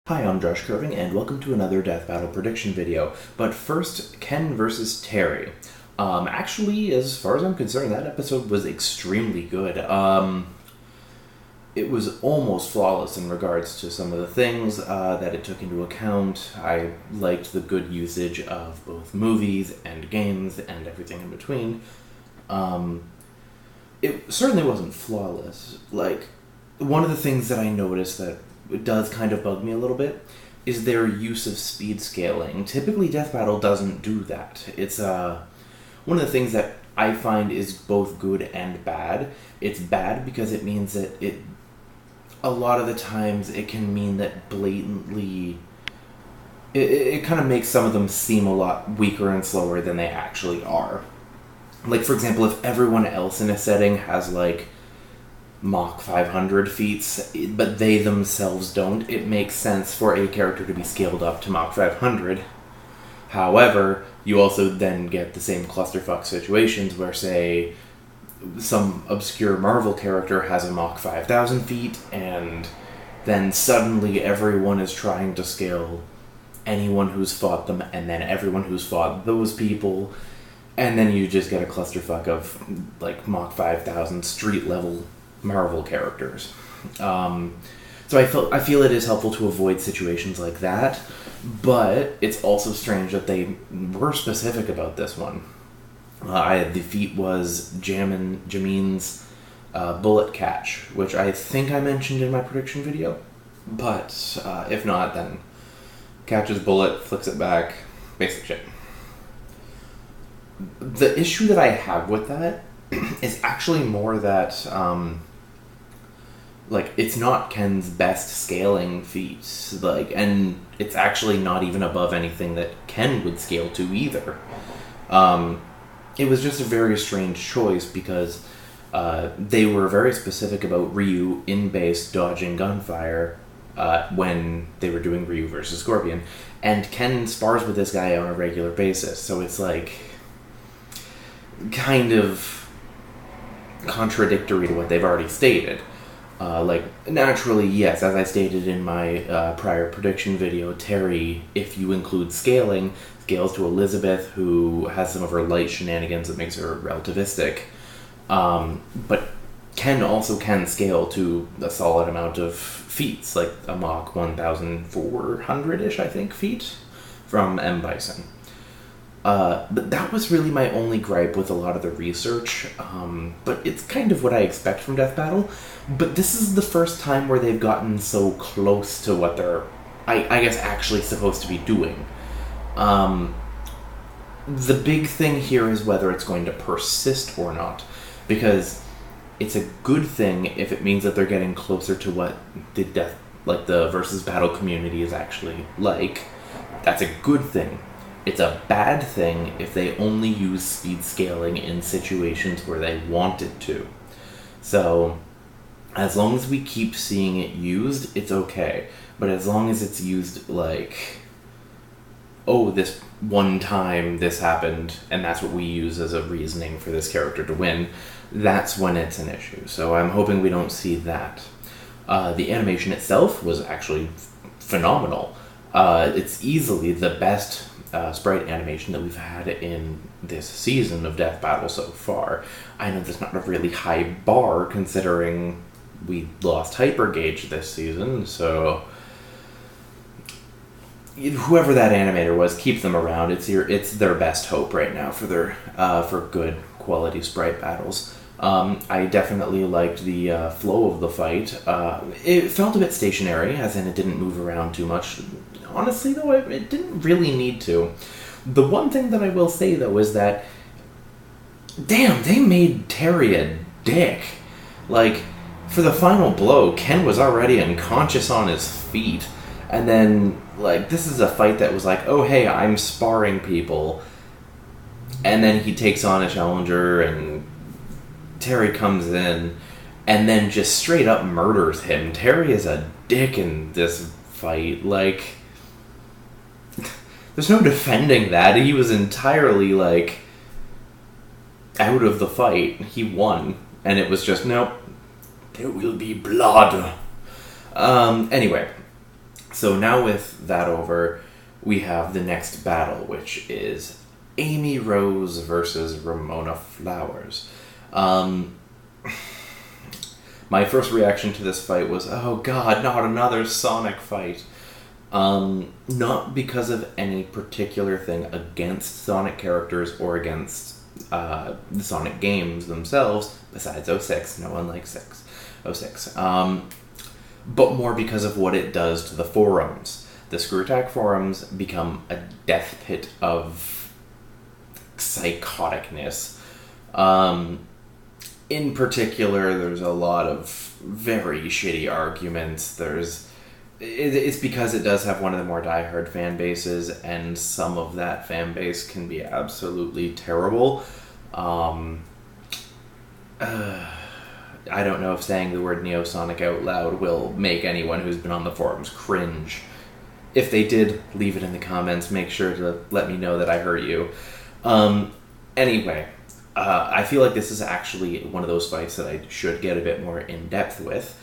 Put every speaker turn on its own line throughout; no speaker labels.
Hi, I'm Josh Curving, and welcome to another Death Battle prediction video. But first, Ken versus Terry. Actually, as far as I'm concerned, that episode was extremely good. It was almost flawless in regards to some of the things that it took into account. I liked the good usage of both movies and games and everything in between. It certainly wasn't flawless. One of the things that I noticed that it does kind of bug me a little bit is their use of speed scaling. Typically, Death Battle doesn't do that. It's one of the things that I find is both good and bad. It's bad because it means that a lot of the times it can mean that blatantly it kind of makes some of them seem a lot weaker and slower than they actually are. Like, for example, if everyone else in a setting has Mach 500 feats, but they themselves don't, it makes sense for a character to be scaled up to Mach 500. However, you also then get the same clusterfuck situations where, say, some obscure Marvel character has a Mach 5,000 feet, and then suddenly everyone is trying to scale anyone who's fought them, and then everyone who's fought those people, and then you just get a clusterfuck of, Mach 5,000 street-level Marvel characters. So I feel it is helpful to avoid situations like that, but it's also strange that they were specific about this one. The feat was Jamin's bullet catch, which I think I mentioned in my prediction video, but if not, then catches bullet, flicks it back, basic shit. The issue that I have with that is actually more that it's not Ken's best scaling feat, and it's actually not even above anything that Ken would scale to either. It was just a very strange choice because they were very specific about Ryu in base dodging gunfire when they were doing Ryu versus Scorpion, and Ken spars with this guy on a regular basis, so it's kind of contradictory to what they've already stated. Naturally, yes, as I stated in my prior prediction video, Terry, if you include scaling, scales to Elizabeth, who has some of her light shenanigans that makes her relativistic. But Ken also can scale to a solid amount of feats, like a Mach 1,400-ish, I think, feet from M. Bison. But that was really my only gripe with a lot of the research, but it's kind of what I expect from Death Battle. But this is the first time where they've gotten so close to what they're, I guess, actually supposed to be doing. The big thing here is whether it's going to persist or not, because it's a good thing if it means that they're getting closer to what the the versus battle community is actually like. That's a good thing. It's a bad thing if they only use speed scaling in situations where they want it to. So, as long as we keep seeing it used, it's okay. But as long as it's used this one time this happened, and that's what we use as a reasoning for this character to win, that's when it's an issue. So I'm hoping we don't see that. The animation itself was actually phenomenal. It's easily the best sprite animation that we've had in this season of Death Battle so far. I know that's not a really high bar considering we lost Hypergauge this season, so whoever that animator was, keep them around. It's their best hope right now for good quality sprite battles. I definitely liked the flow of the fight. It felt a bit stationary, as in it didn't move around too much. Honestly, though, it didn't really need to. The one thing that I will say, though, is that, damn, they made Terry a dick. For the final blow, Ken was already unconscious on his feet. And then, this is a fight that was oh, hey, I'm sparring people. And then he takes on a challenger, and Terry comes in, and then just straight up murders him. Terry is a dick in this fight. There's no defending that. He was entirely, out of the fight. He won. And it was just, nope, there will be blood. Anyway, So now with that over, we have the next battle, which is Amy Rose versus Ramona Flowers. My first reaction to this fight was, oh god, not another Sonic fight. Not because of any particular thing against Sonic characters or against the Sonic games themselves, besides 06, no one likes 06. But more because of what it does to the forums. The Screw Attack forums become a death pit of psychoticness. In particular, there's a lot of very shitty arguments. It's because it does have one of the more diehard fan bases, and some of that fan base can be absolutely terrible. I don't know if saying the word Neosonic out loud will make anyone who's been on the forums cringe. If they did, leave it in the comments. Make sure to let me know that I hurt you. Anyway, I feel like this is actually one of those fights that I should get a bit more in depth with.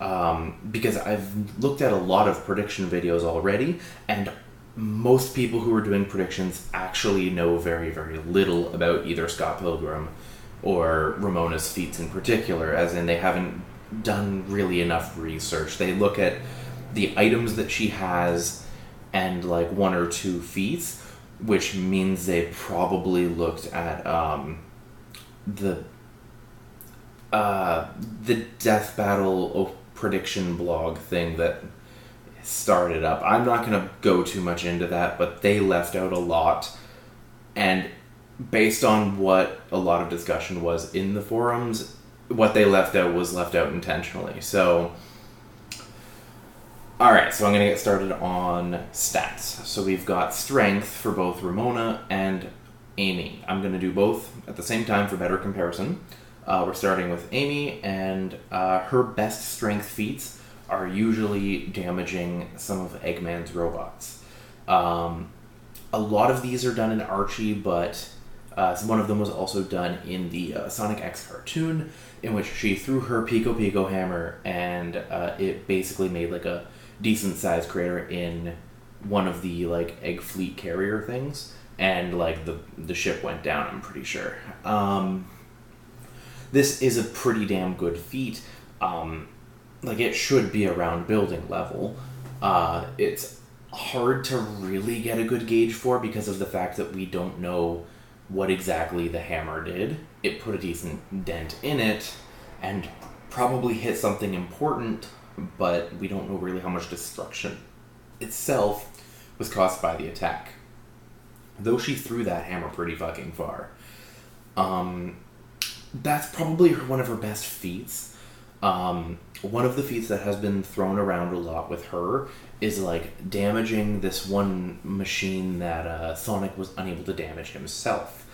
Because I've looked at a lot of prediction videos already, and most people who are doing predictions actually know very, very little about either Scott Pilgrim or Ramona's feats in particular, as in they haven't done really enough research. They look at the items that she has and like one or two feats, which means they probably looked at the death battle prediction blog thing that started up. I'm not going to go too much into that, but they left out a lot, and based on what a lot of discussion was in the forums, what they left out was left out intentionally. So, alright, so I'm going to get started on stats. So we've got strength for both Ramona and Amy. I'm going to do both at the same time for better comparison. We're starting with Amy, and her best strength feats are usually damaging some of Eggman's robots. A lot of these are done in Archie, but one of them was also done in the Sonic X cartoon, in which she threw her Pico Pico hammer, and it basically made like a decent sized crater in one of the like egg fleet carrier things, and like the ship went down, I'm pretty sure. This is a pretty damn good feat. Like, it should be around building level. It's hard to really get a good gauge for because of the fact that we don't know what exactly the hammer did. It put a decent dent in it and probably hit something important, but we don't know really how much destruction itself was caused by the attack. Though she threw that hammer pretty fucking far. That's probably one of her best feats. One of the feats that has been thrown around a lot with her is like damaging this one machine that Sonic was unable to damage himself.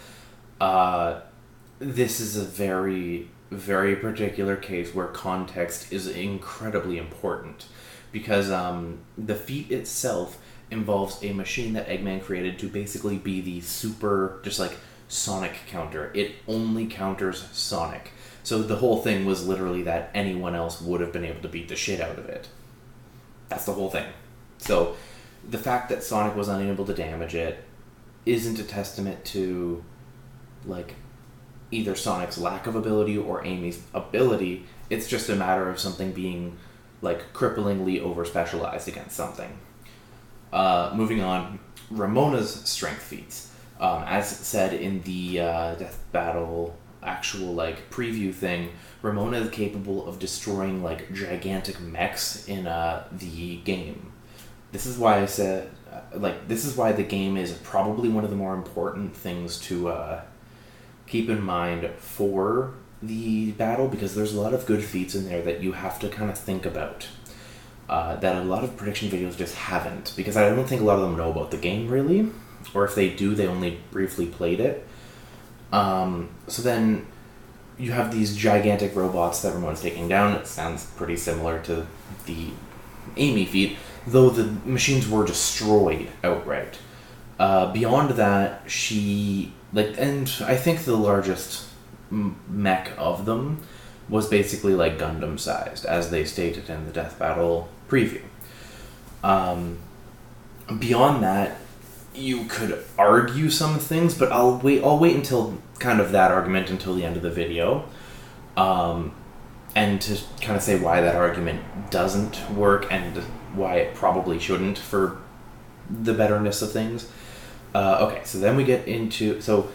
This is a very, very particular case where context is incredibly important, because the feat itself involves a machine that Eggman created to basically be the super, just like, Sonic counter. It only counters Sonic. So the whole thing was literally that anyone else would have been able to beat the shit out of it. That's the whole thing. So the fact that Sonic was unable to damage it isn't a testament to, like, either Sonic's lack of ability or Amy's ability. It's just a matter of something being, like, cripplingly over-specialized against something. Moving on, Ramona's strength feats. As said in the Death Battle actual, like, preview thing, Ramona is capable of destroying, like, gigantic mechs in the game. This is why I said, this is why the game is probably one of the more important things to keep in mind for the battle, because there's a lot of good feats in there that you have to kind of think about. That a lot of prediction videos just haven't, because I don't think a lot of them know about the game, really. Or if they do, they only briefly played it. So then you have these gigantic robots that Ramona's taking down. It sounds pretty similar to the Amy feat, though the machines were destroyed outright. Beyond that, and I think the largest mech of them was basically like Gundam sized, as they stated in the Death Battle preview. Beyond that, you could argue some things, but I'll wait until kind of that argument until the end of the video. And to kind of say why that argument doesn't work and why it probably shouldn't for the betterness of things. Okay, so then we get into... So,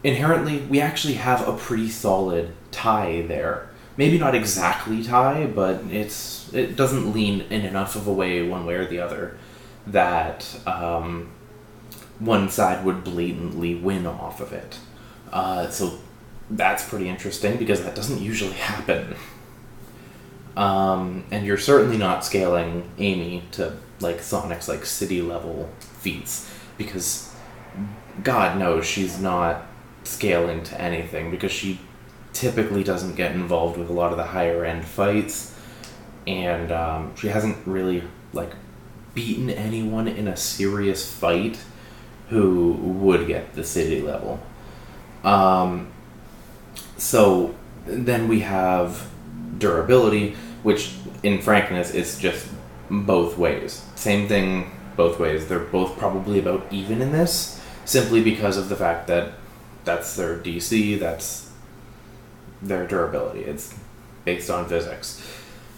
inherently, we actually have a pretty solid tie there. Maybe not exactly tie, but it doesn't lean in enough of a way one way or the other that one side would blatantly win off of it. So that's pretty interesting because that doesn't usually happen. And you're certainly not scaling Amy to like Sonic's like city level feats because God knows she's not scaling to anything because she typically doesn't get involved with a lot of the higher end fights, and she hasn't really like beaten anyone in a serious fight who would get the city level. So then we have durability, which in frankness is just both ways. Same thing both ways. They're both probably about even in this, simply because of the fact that that's their DC, that's their durability. It's based on physics.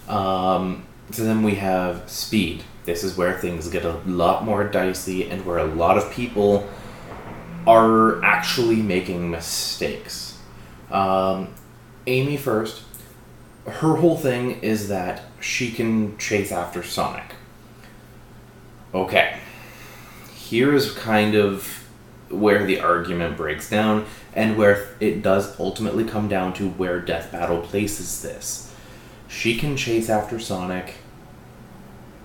So then we have speed. This is where things get a lot more dicey and where a lot of people are actually making mistakes. Amy first. Her whole thing is that she can chase after Sonic. Okay. Here's kind of where the argument breaks down and where it does ultimately come down to where Death Battle places this. She can chase after Sonic.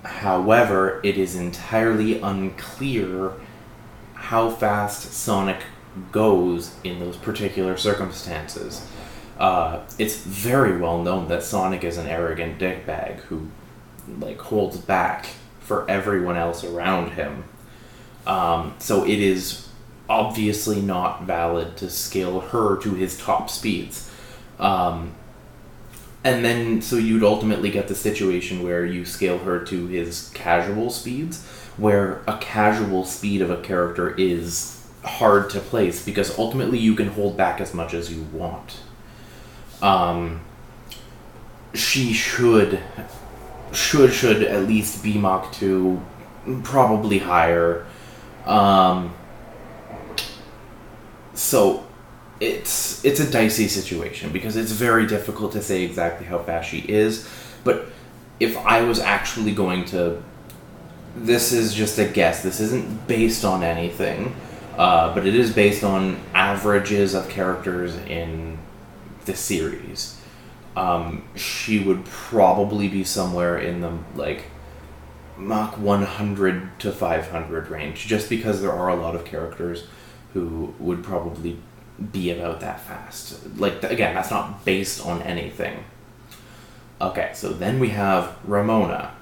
However, it is entirely unclear how fast Sonic goes in those particular circumstances. It's very well known that Sonic is an arrogant dickbag who like holds back for everyone else around him. So it is obviously not valid to scale her to his top speeds. And then, so you'd ultimately get the situation where you scale her to his casual speeds, where a casual speed of a character is hard to place, because ultimately you can hold back as much as you want. She should at least be Mach 2, probably higher. So it's a dicey situation because it's very difficult to say exactly how fast she is, but if I was actually going to... This is just a guess. This isn't based on anything, but it is based on averages of characters in the series. She would probably be somewhere in the, like, Mach 100 to 500 range, just because there are a lot of characters who would probably be about that fast. Like, again, that's not based on anything. Okay, so then we have Ramona.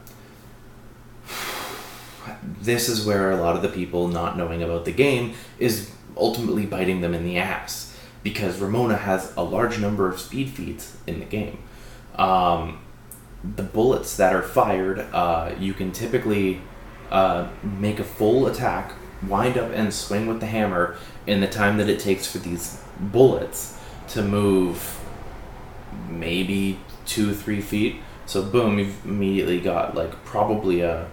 This is where a lot of the people not knowing about the game is ultimately biting them in the ass, because Ramona has a large number of speed feats in the game. The bullets that are fired, you can typically make a full attack, wind up and swing with the hammer in the time that it takes for these bullets to move maybe 2-3 feet. So boom, you've immediately got like probably a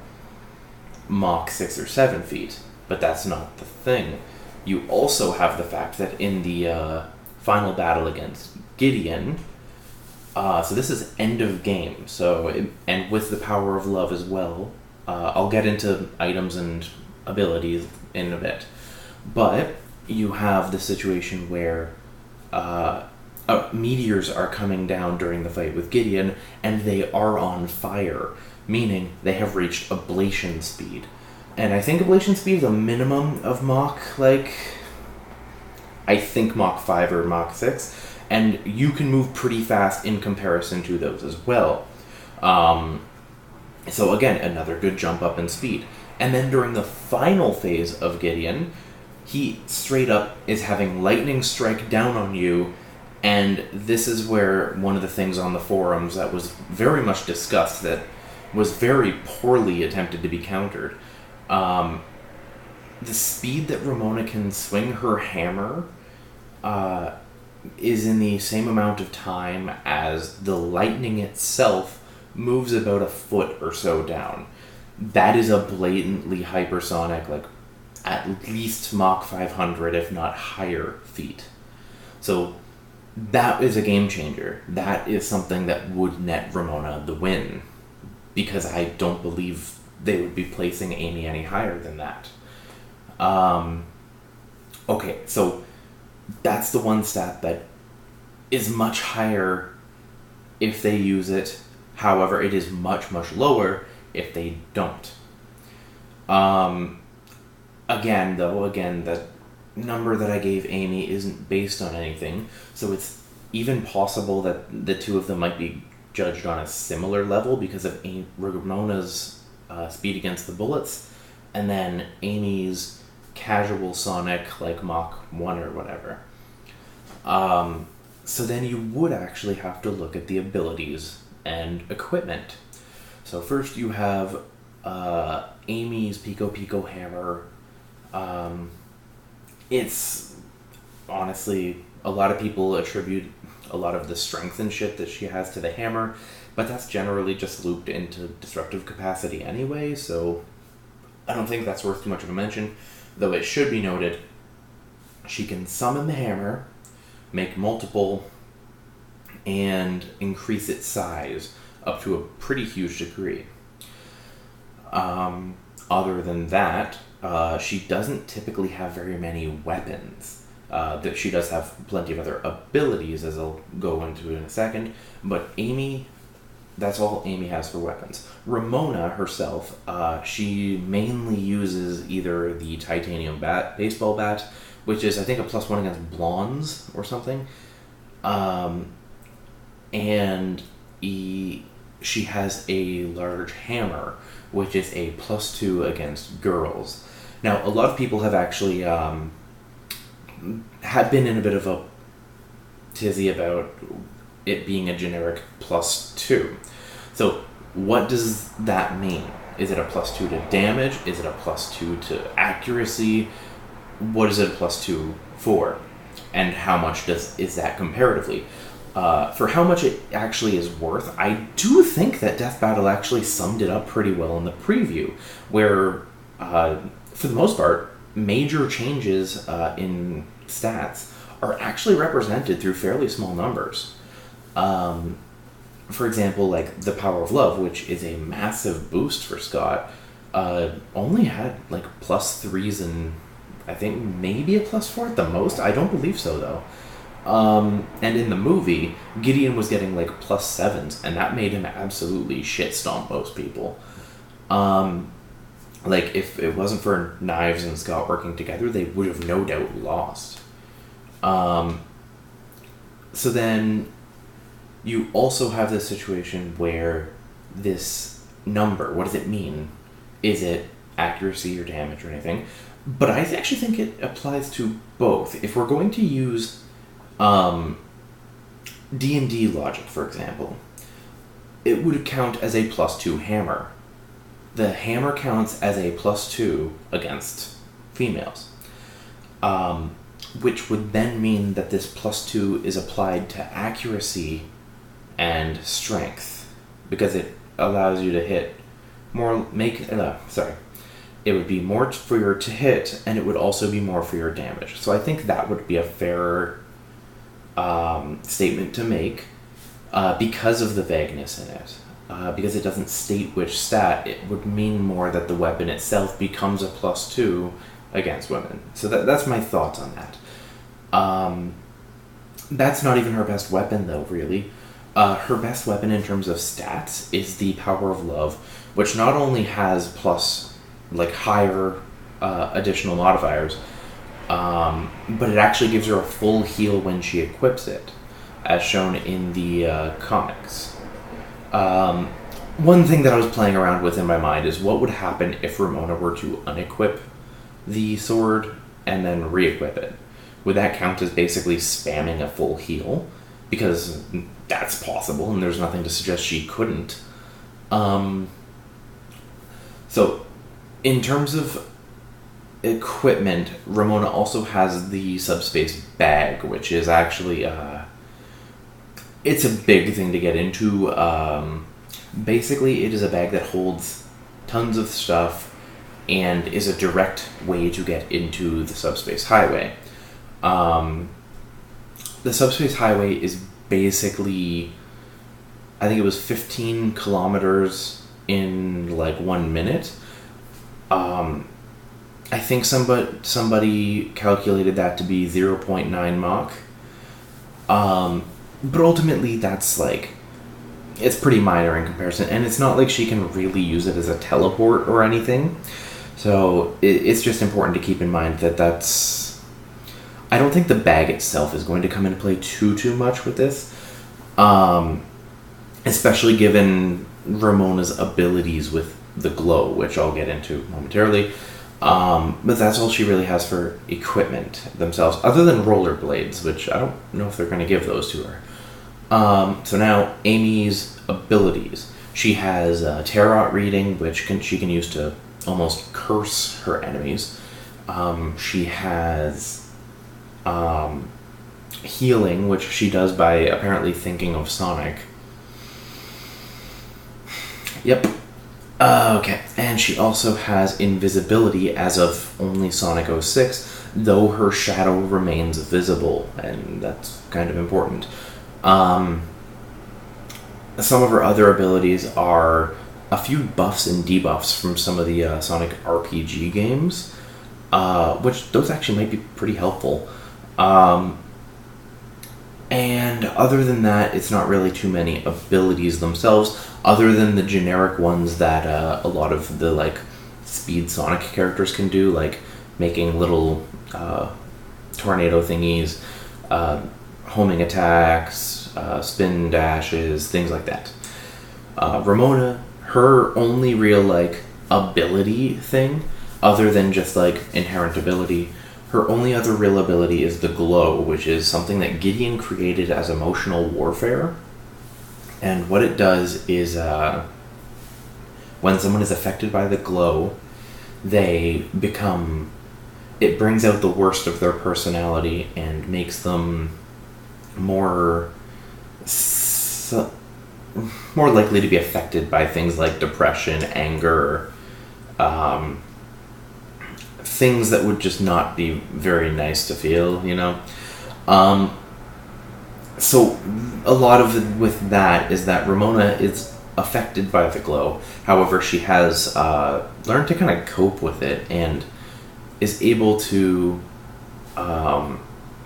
Mach 6 or 7 feet. But that's not the thing. You also have the fact that in the final battle against Gideon, so this is end of game, and with the power of love as well. I'll get into items and abilities in a bit. But you have the situation where meteors are coming down during the fight with Gideon, and they are on fire, meaning they have reached ablation speed. And I think ablation speed is a minimum of Mach, I think Mach 5 or Mach 6, and you can move pretty fast in comparison to those as well. So again, another good jump up in speed. And then during the final phase of Gideon, he straight up is having lightning strike down on you, and this is where one of the things on the forums that was very much discussed, that was very poorly attempted to be countered. Um, the speed that Ramona can swing her hammer uh, is in the same amount of time as the lightning itself moves about a foot or so down. That is a blatantly hypersonic, like at least Mach 500, if not higher, feat. So that is a game changer. That is something that would net Ramona the win, because I don't believe they would be placing Amy any higher than that. Okay, so that's the one stat that is much higher if they use it. However, it is much, much lower if they don't. Again, the number that I gave Amy isn't based on anything, so it's even possible that the two of them might be judged on a similar level because of Ramona's speed against the bullets, and then Amy's casual sonic, like Mach 1 or whatever. So then you would actually have to look at the abilities and equipment. So first you have Amy's Pico Pico hammer. It's honestly, a lot of people attribute a lot of the strength and shit that she has to the hammer, but that's generally just looped into destructive capacity anyway, so I don't think that's worth too much of a mention, though it should be noted she can summon the hammer, make multiple, and increase its size up to a pretty huge degree. Other than that, she doesn't typically have very many weapons. That she does have plenty of other abilities, as I'll go into in a second, but Amy, that's all Amy has for weapons. Ramona herself, she mainly uses either the titanium baseball bat, which is, I think, a +1 against blondes or something, and she has a large hammer, which is a +2 against girls. Now, a lot of people have actually had been in a bit of a tizzy about it being a generic +2. So, what does that mean? Is it a +2 to damage? Is it a +2 to accuracy? What is it a +2 for? And how much is that comparatively? For how much it actually is worth, I do think that Death Battle actually summed it up pretty well in the preview, where, for the most part, major changes in stats are actually represented through fairly small numbers. For example, like the Power of Love, which is a massive boost for Scott, only had like +3s and I think maybe a +4 at the most. I don't believe so though. And in the movie, Gideon was getting like +7s, and that made him absolutely shit stomp most people. Like, if it wasn't for Knives and Scott working together, they would have no doubt lost. So then you also have this situation where this number, what does it mean? Is it accuracy or damage or anything? But I actually think it applies to both. If we're going to use D&D logic, for example, it would count as a +2 hammer. The hammer counts as a +2 against females, which would then mean that this +2 is applied to accuracy and strength, because it allows you to hit more, it would be more for your to hit, and it would also be more for your damage. So I think that would be a fair statement to make, because of the vagueness in it. Because it doesn't state which stat, it would mean more that the weapon itself becomes a +2 against women. So that's my thoughts on that. That's not even her best weapon, though, really. Her best weapon in terms of stats is the Power of Love, which not only has higher additional modifiers, but it actually gives her a full heal when she equips it, as shown in the comics. One thing that I was playing around with in my mind is what would happen if Ramona were to unequip the sword and then re-equip it. Would that count as basically spamming a full heal? Because that's possible, and there's nothing to suggest she couldn't. So, in terms of equipment, Ramona also has the subspace bag, which is actually it's a big thing to get into. Basically, it is a bag that holds tons of stuff and is a direct way to get into the subspace highway. The subspace highway is basically, I think it was 15 kilometers in like 1 minute. I think somebody calculated that to be 0.9 Mach. But ultimately, that's like, it's pretty minor in comparison, and it's not like she can really use it as a teleport or anything. So it's just important to keep in mind that that's... I don't think the bag itself is going to come into play too much with this. Especially given Ramona's abilities with the glow, which I'll get into momentarily. But that's all she really has for equipment themselves, other than rollerblades, which I don't know if they're going to give those to her. So now, Amy's abilities. She has Tarot reading, which she can use to almost curse her enemies. She has healing, which she does by apparently thinking of Sonic. Yep. Okay. And she also has invisibility as of only Sonic 06, though her shadow remains visible, and that's kind of important. Some of her other abilities are a few buffs and debuffs from some of the Sonic RPG games, which those actually might be pretty helpful. And other than that, it's not really too many abilities themselves, other than the generic ones that a lot of the like Speed Sonic characters can do, like making little tornado thingies, homing attacks, spin dashes, things like that. Ramona, her only real like ability thing, other than just like inherent ability, her only other real ability is the glow, which is something that Gideon created as emotional warfare. And what it does is, when someone is affected by the glow, it brings out the worst of their personality and makes them more likely to be affected by things like depression, anger, things that would just not be very nice to feel, you know? So a lot of it with that is that Ramona is affected by the glow. However, she has learned to kind of cope with it and is able to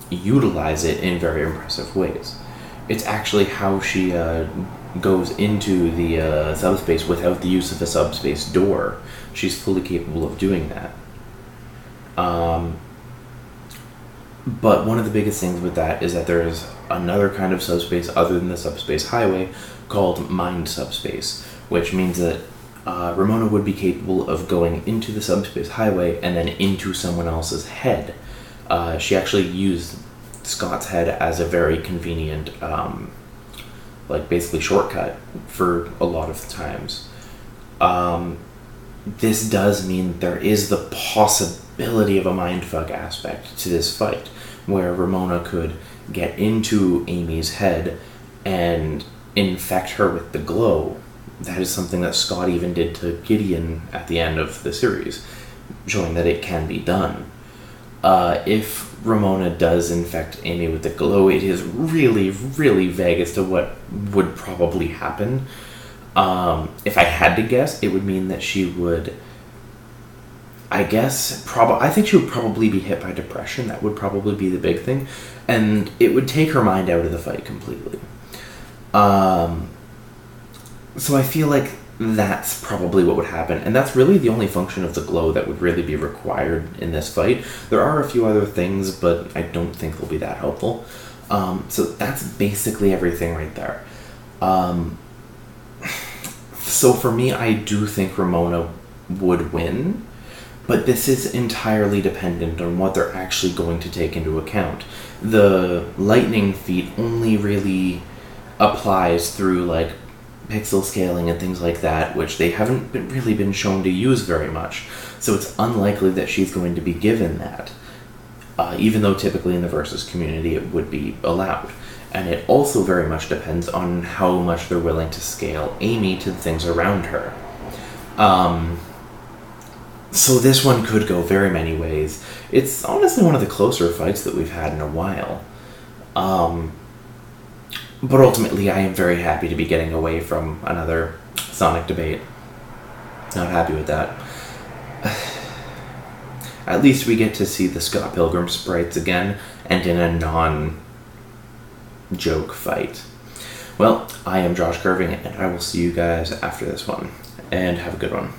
utilize it in very impressive ways. It's actually how she goes into the subspace without the use of a subspace door. She's fully capable of doing that. But one of the biggest things with that is that there is another kind of subspace other than the subspace highway called mind subspace, which means that Ramona would be capable of going into the subspace highway and then into someone else's head. She actually used Scott's head as a very convenient, basically shortcut for a lot of times. This does mean there is the possibility of a mindfuck aspect to this fight, where Ramona could get into Amy's head and infect her with the glow. That is something that Scott even did to Gideon at the end of the series, showing that it can be done. If Ramona does infect Amy with the glow, it is really, really vague as to what would probably happen. If I had to guess, it would mean that she would, I think she would probably be hit by depression. That would probably be the big thing. And it would take her mind out of the fight completely. So I feel like that's probably what would happen. And that's really the only function of the glow that would really be required in this fight. There are a few other things, but I don't think they'll be that helpful. So that's basically everything right there. So for me, I do think Ramona would win, but this is entirely dependent on what they're actually going to take into account. The lightning feat only really applies through pixel scaling and things like that, which they haven't really been shown to use very much. So it's unlikely that she's going to be given that, even though typically in the Versus community it would be allowed. And it also very much depends on how much they're willing to scale Amy to the things around her. So this one could go very many ways. It's honestly one of the closer fights that we've had in a while. But ultimately, I am very happy to be getting away from another Sonic debate. Not happy with that. At least we get to see the Scott Pilgrim sprites again, and in a non-joke fight. Well, I am Josh Curving, and I will see you guys after this one. And have a good one.